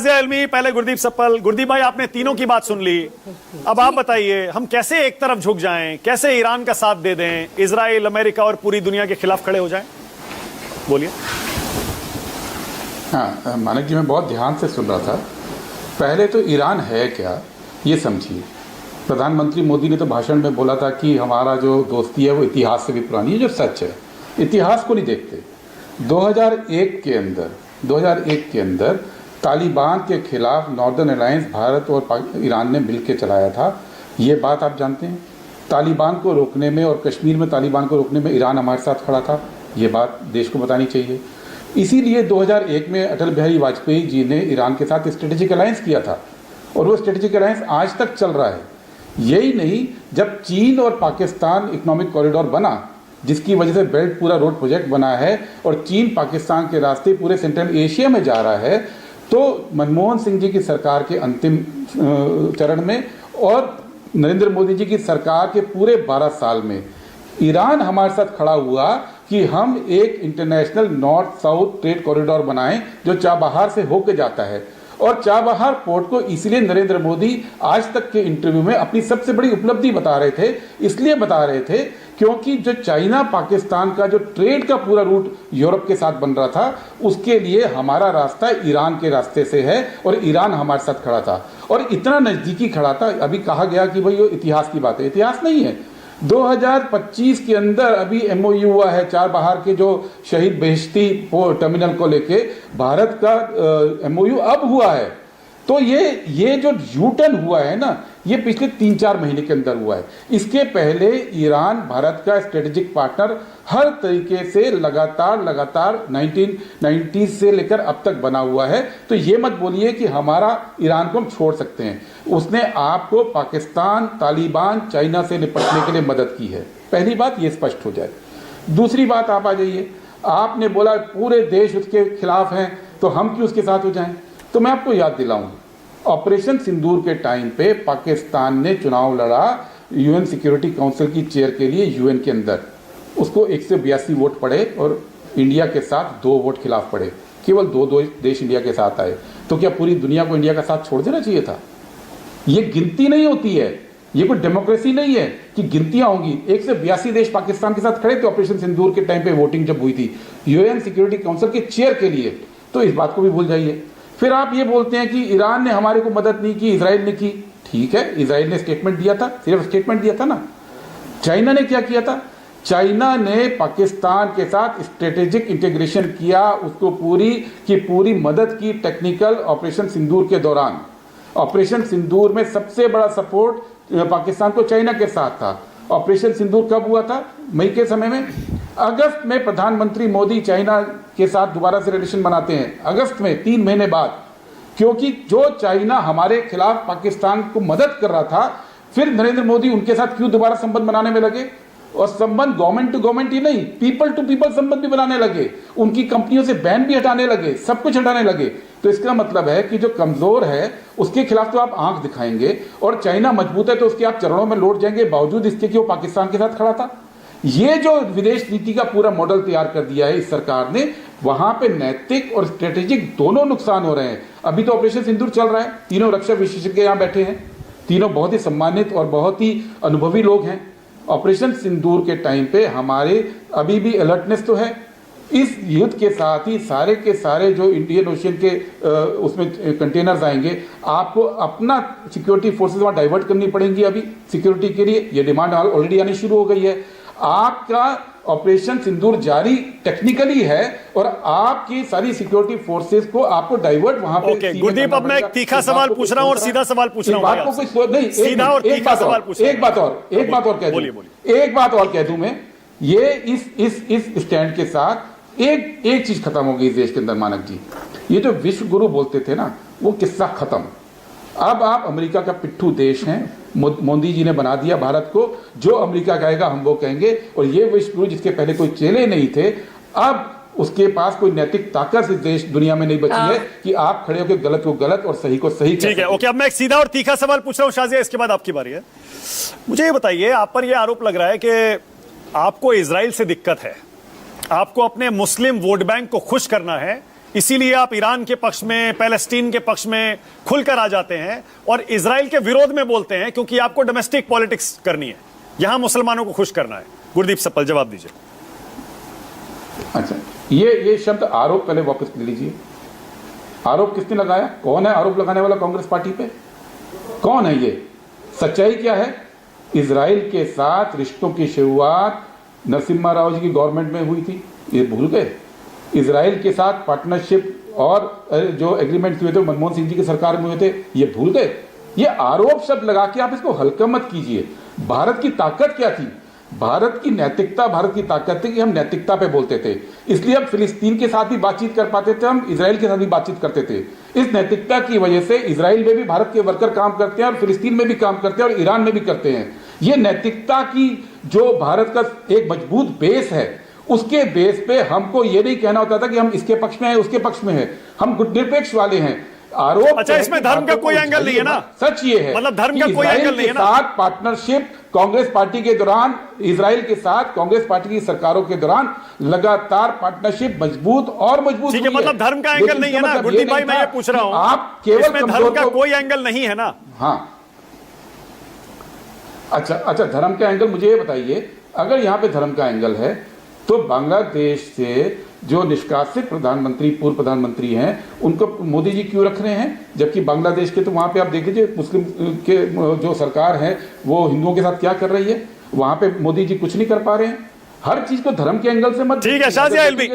अलमी, पहले गुरदीप सप्पल। गुरदीप भाई, आपने तीनों की बात सुन ली, अब आप बताइए हम कैसे एक तरफ झुक जाएं, कैसे ईरान का साथ दे दें, इजराइल, अमेरिका और पूरी दुनिया के खिलाफ खड़े हो जाएं? बोलिए। हाँ मानक जी, मैं बहुत ध्यान से सुन रहा था। पहले तो ईरान है क्या ये समझिए। प्रधानमंत्री मोदी ने तो भाषण में बोला था कि हमारा जो दोस्ती है वो इतिहास से भी पुरानी है, जो सच है। इतिहास को नहीं देखते। 2001 के अंदर तालिबान के खिलाफ नॉर्दर्न अलायंस भारत और ईरान ने मिलकर चलाया था। ये बात आप जानते हैं। तालिबान को रोकने में और कश्मीर में तालिबान को रोकने में ईरान हमारे साथ खड़ा था। ये बात देश को बतानी चाहिए। इसीलिए 2001 में अटल बिहारी वाजपेयी जी ने ईरान के साथ स्ट्रेटेजिक अलायंस किया था और वो स्ट्रेटेजिक अलायंस आज तक चल रहा है। यही नहीं, जब चीन और पाकिस्तान इकोनॉमिक कॉरिडोर बना, जिसकी वजह से बेल्ट पूरा रोड प्रोजेक्ट बना है और चीन पाकिस्तान के रास्ते पूरे सेंट्रल एशिया में जा रहा है, तो मनमोहन सिंह जी की सरकार के अंतिम चरण में और नरेंद्र मोदी जी की सरकार के पूरे 12 साल में ईरान हमारे साथ खड़ा हुआ कि हम एक international north south trade corridor बनाएं जो चाबहार से होकर जाता है। और चाबहार पोर्ट को इसलिए नरेंद्र मोदी आज तक के इंटरव्यू में अपनी सबसे बड़ी उपलब्धि बता रहे थे, इसलिए बता रहे थे क्योंकि जो चाइना पाकिस्तान का जो ट्रेड का पूरा रूट यूरोप के साथ बन रहा था, उसके लिए हमारा रास्ता ईरान के रास्ते से है और ईरान हमारे साथ खड़ा था और इतना नज़दीकी खड़ा था। अभी कहा गया कि भाई वो इतिहास की बात है, इतिहास नहीं है। 2025 के अंदर अभी एमओयू हुआ है चाबहार के जो शहीद बेहश्ती टर्मिनल को लेके, भारत का एमओयू अब हुआ है। तो ये जो यू टर्न हुआ है ना, ये पिछले 3-4 महीने के अंदर हुआ है। इसके पहले ईरान भारत का स्ट्रेटेजिक पार्टनर हर तरीके से लगातार 1990 से लेकर अब तक बना हुआ है। तो ये मत बोलिए कि हमारा ईरान को हम छोड़ सकते हैं। उसने आपको पाकिस्तान, तालिबान, चाइना से निपटने के लिए मदद की है। पहली बात ये स्पष्ट हो जाए। दूसरी बात आप आ जाइए, आपने बोला पूरे देश उसके खिलाफ हैं तो हम क्यों उसके साथ हो जाएं? तो मैं आपको याद दिलाऊं, ऑपरेशन सिंदूर के टाइम पे पाकिस्तान ने चुनाव लड़ा यूएन सिक्योरिटी काउंसिल की चेयर के लिए यूएन के अंदर। उसको 182 वोट पड़े और इंडिया के साथ 2 वोट खिलाफ पड़े। केवल 2 देश इंडिया के साथ आए। तो क्या पूरी दुनिया को इंडिया का साथ छोड़ देना चाहिए था? ये गिनती नहीं होती है, ये कोई डेमोक्रेसी नहीं है कि गिनतियां होंगी। 182 देश पाकिस्तान के साथ खड़े थे ऑपरेशन सिंदूर के टाइम पे, वोटिंग जब हुई थी यूएन सिक्योरिटी काउंसिल के चेयर के लिए। तो इस बात को भी भूल जाइए। फिर आप ये बोलते हैं कि ईरान ने हमारे को मदद नहीं की, इजराइल ने की। ठीक है, इजराइल ने स्टेटमेंट दिया था, सिर्फ स्टेटमेंट दिया था ना। चाइना ने क्या किया था? चाइना ने पाकिस्तान के साथ स्ट्रेटेजिक इंटीग्रेशन किया, उसको पूरी की पूरी मदद की टेक्निकल ऑपरेशन सिंदूर के दौरान। ऑपरेशन सिंदूर में सबसे बड़ा सपोर्ट पाकिस्तान को चाइना के साथ था। ऑपरेशन सिंदूर कब हुआ था? मई के समय में। अगस्त में प्रधानमंत्री मोदी चाइना के साथ दोबारा से रिलेशन बनाते हैं, अगस्त में 3 महीने बाद, क्योंकि जो चाइना हमारे खिलाफ पाकिस्तान को मदद कर रहा था, फिर नरेंद्र मोदी उनके साथ क्यों दोबारा संबंध बनाने में लगे? और संबंध गवर्नमेंट टू गवर्नमेंट ही नहीं, पीपल टू पीपल संबंध भी बनाने लगे, उनकी कंपनियों से बैन भी हटाने लगे, सब कुछ हटाने लगे। तो इसका मतलब है कि जो कमजोर है उसके खिलाफ तो आप आंख दिखाएंगे और चाइना मजबूत है तो उसके आप चरणों में लौट जाएंगे, बावजूद इसके कि वो पाकिस्तान के साथ खड़ा था। ये जो विदेश नीति का पूरा मॉडल तैयार कर दिया है इस सरकार ने, वहां पे नैतिक और स्ट्रेटेजिक दोनों नुकसान हो रहे हैं। अभी तो ऑपरेशन सिंदूर चल रहा है, तीनों रक्षा विशेषज्ञ यहां बैठे हैं, तीनों बहुत ही सम्मानित और बहुत ही अनुभवी लोग हैं। ऑपरेशन सिंदूर के टाइम पे हमारे अभी भी अलर्टनेस तो है। इस युद्ध के साथ ही सारे के सारे जो इंडियन ओशियन के उसमें कंटेनर्स आएंगे, आपको अपना सिक्योरिटी फोर्सेस वहां डाइवर्ट करनी पड़ेंगी अभी सिक्योरिटी के लिए। ये डिमांड ऑलरेडी आनी शुरू हो गई है। आपका ऑपरेशन सिंदूर जारी टेक्निकली है और आपकी सारी सिक्योरिटी फोर्सेस को आपको डाइवर्ट वहां पे। गुरदीप, अब मैं एक तीखा सवाल पूछ रहा हूं और सीधा सवाल पूछ रहा हूं। बात को कोई नहीं, सीधा और तीखा सवाल पूछ रहा हूं। एक बात और कह दूं मैं, ये इस स्टैंड के साथ एक चीज खत्म हो गई इस देश के अंदर मानक जी। ये जो विश्व गुरु बोलते थे ना, वो किस्सा खत्म। अब आप अमेरिका का पिट्ठू देश हैं, मोदी जी ने बना दिया भारत को, जो अमेरिका कहेगा हम वो कहेंगे। और ये विश्व गुरु जिसके पहले कोई चेले नहीं थे, अब उसके पास कोई नैतिक ताकत इस देश दुनिया में नहीं बची है कि आप खड़े होकर गलत को गलत और सही को सही। ठीक है, ओके। अब मैं एक सीधा और तीखा सवाल पूछ रहा हूं शाजिया, इसके बाद आपकी बारी है। मुझे ये बताइए, आप पर यह आरोप लग रहा है कि आपको इजराइल से दिक्कत है, आपको अपने मुस्लिम वोट बैंक को खुश करना है इसीलिए आप ईरान के पक्ष में, पैलेस्टीन के पक्ष में खुलकर आ जाते हैं और इजराइल के विरोध में बोलते हैं, क्योंकि आपको डोमेस्टिक पॉलिटिक्स करनी है, यहां मुसलमानों को खुश करना है। गुरदीप सप्पल, जवाब दीजिए। अच्छा, ये शब्द आरोप पहले वापस ले लीजिए। आरोप किसने लगाया? कौन है आरोप लगाने वाला कांग्रेस पार्टी पे? कौन है ये? सच्चाई क्या है? इजराइल के साथ रिश्तों की शुरुआत नरसिम्हा राव जी की गवर्नमेंट में हुई थी, ये भूल गए? इजराइल के साथ पार्टनरशिप और जो एग्रीमेंट हुए थे मनमोहन सिंह जी की सरकार में हुए थे, ये भूल गए? ये आरोप शब्द लगा के आप इसको हल्का मत कीजिए। भारत की ताकत क्या थी? भारत की नैतिकता, भारत की ताकत थी कि हम नैतिकता पे बोलते थे, इसलिए हम फिलिस्तीन के साथ भी बातचीत कर पाते थे, हम इजराइल के साथ भी बातचीत करते थे। इस नैतिकता की वजह से इजराइल में भी भारत के वर्कर काम करते हैं और फिलिस्तीन में भी काम करते हैं और ईरान में भी करते हैं। ये नैतिकता की जो भारत का एक मजबूत बेस है, उसके बेस पे हमको ये नहीं कहना होता था कि हम इसके पक्ष में हैं, उसके पक्ष में हैं, हम निरपेक्ष वाले हैं। आरोप अच्छा, इसमें धर्म का कोई एंगल नहीं है ना? सच ये है, मतलब धर्म का कोई एंगल नहीं है ना? साथ पार्टनरशिप कांग्रेस पार्टी के दौरान, इजराइल के साथ कांग्रेस पार्टी की सरकारों के दौरान लगातार पार्टनरशिप मजबूत और मजबूत ठीक है, मतलब धर्म का एंगल नहीं है ना? गुरदीप भाई, मैं ये पूछ रहा हूं, आप केवल इसमें धर्म का कोई एंगल नहीं है ना? हाँ, अच्छा, धर्म का एंगल मुझे ये बताइए, अगर यहाँ पे धर्म का एंगल है तो बांग्लादेश से जो निष्कासित प्रधानमंत्री, पूर्व प्रधानमंत्री हैं, उनको मोदी जी क्यों रख रहे हैं? जबकि बांग्लादेश के तो वहां पे आप देख लीजिए, मुस्लिम के जो सरकार है वो हिंदुओं के साथ क्या कर रही है, वहां पे मोदी जी कुछ नहीं कर पा रहे हैं। हर चीज को धर्म के एंगल से मत। ठीक है, शाजिया एलवी।